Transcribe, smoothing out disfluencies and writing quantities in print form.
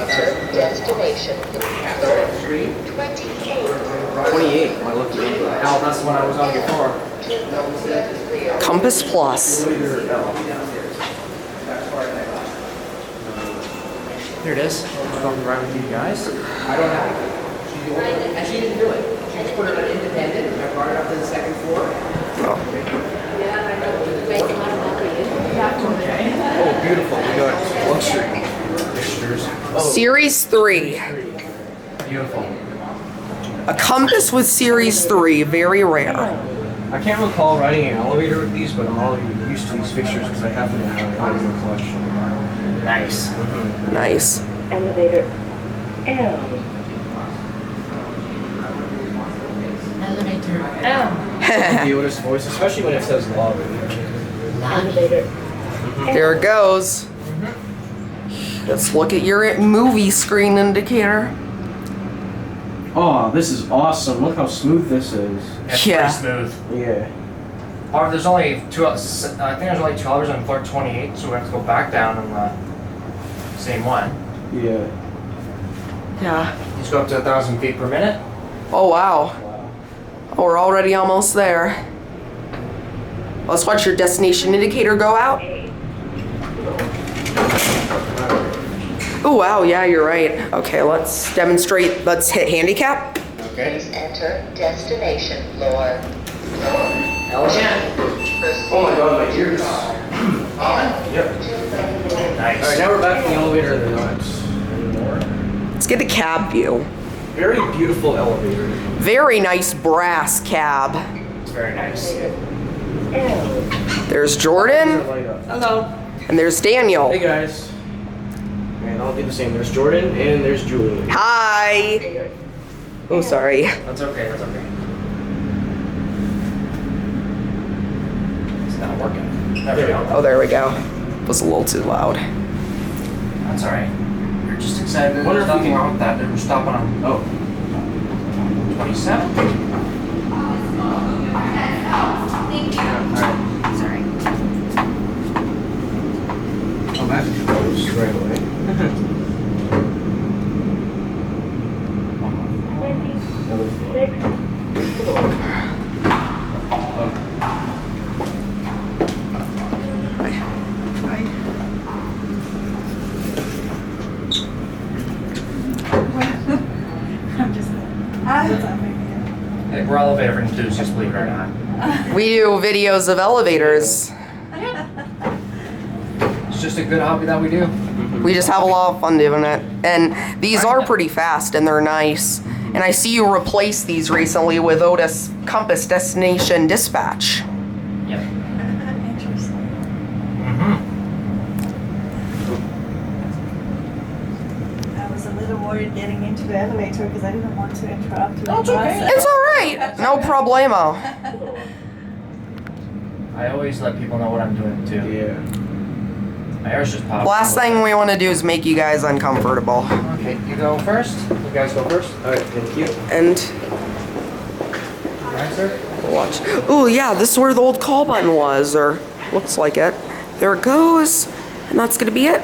Enter destination. 28. Am I looking at? Al, that's the one I was on before. CompassPlus. Here it is. I'm going right with you guys. I don't have it. And she didn't do it. She just put it on independent. I brought it up to the second floor. Oh. Okay. Oh, beautiful. We got luxury fixtures. Oh, Series 3. Beautiful. A Compass with Series 3. Very rare. I can't recall riding an elevator with these, but I'm already used to these fixtures because I happen to have an elevator collection. Nice. Nice. Elevator L. Elevator L. The Otis voice, especially when it says love. Elevator. There it goes. Let's look at your movie screen indicator. Oh, this is awesome. Look how smooth this is. It's Yeah. pretty smooth. Yeah. Or there's only two. I think there's only 2 hours on floor 28, so we have to go back down on the same one. Yeah. Yeah. Just go up to 1,000 feet per minute. Oh, wow. Oh, we're already almost there. Let's watch your destination indicator go out. Oh, wow. Yeah, you're right. Okay, let's demonstrate. Let's hit handicap. Okay. Please enter destination floor. Again. Oh my god, my ears. Yep. Nice. Alright, now we're back in the elevator and they're not anymore. Let's get a cab view. Very beautiful elevator. Very nice brass cab. It's very nice. There's Jordan, Light up. Hello. and there's Daniel. Hey guys. And I'll do the same. There's Jordan and there's Julie. Hi. Oh, sorry. That's okay. That's okay. It's not working. There we go. Oh, there we go. Was a little too loud. That's alright. We're just excited. Wonder There's if we nothing can- wrong with that. We're stopping on Oh. 27. Alright. Sorry. I'm happy to close right away. 26. Hey, we're elevator enthusiasts, believe it or not. We do videos of elevators. It's just a good hobby that we do. We just have a lot of fun doing it. And these are pretty fast and they're nice. And I see you replace these recently with Otis Compass Destination Dispatch. Yep. Interesting. I was a little worried getting into the elevator because I didn't want to interrupt you. No, it's okay. It's alright. No problemo. I always let people know what I'm doing too. Yeah. My ears just popped. Last thing we want to do is make you guys uncomfortable. Okay, you go first. You guys go first. Alright, thank you. And Alright, sir. watch. Oh yeah, this is where the old call button was, or looks like it. There it goes. And that's gonna be it.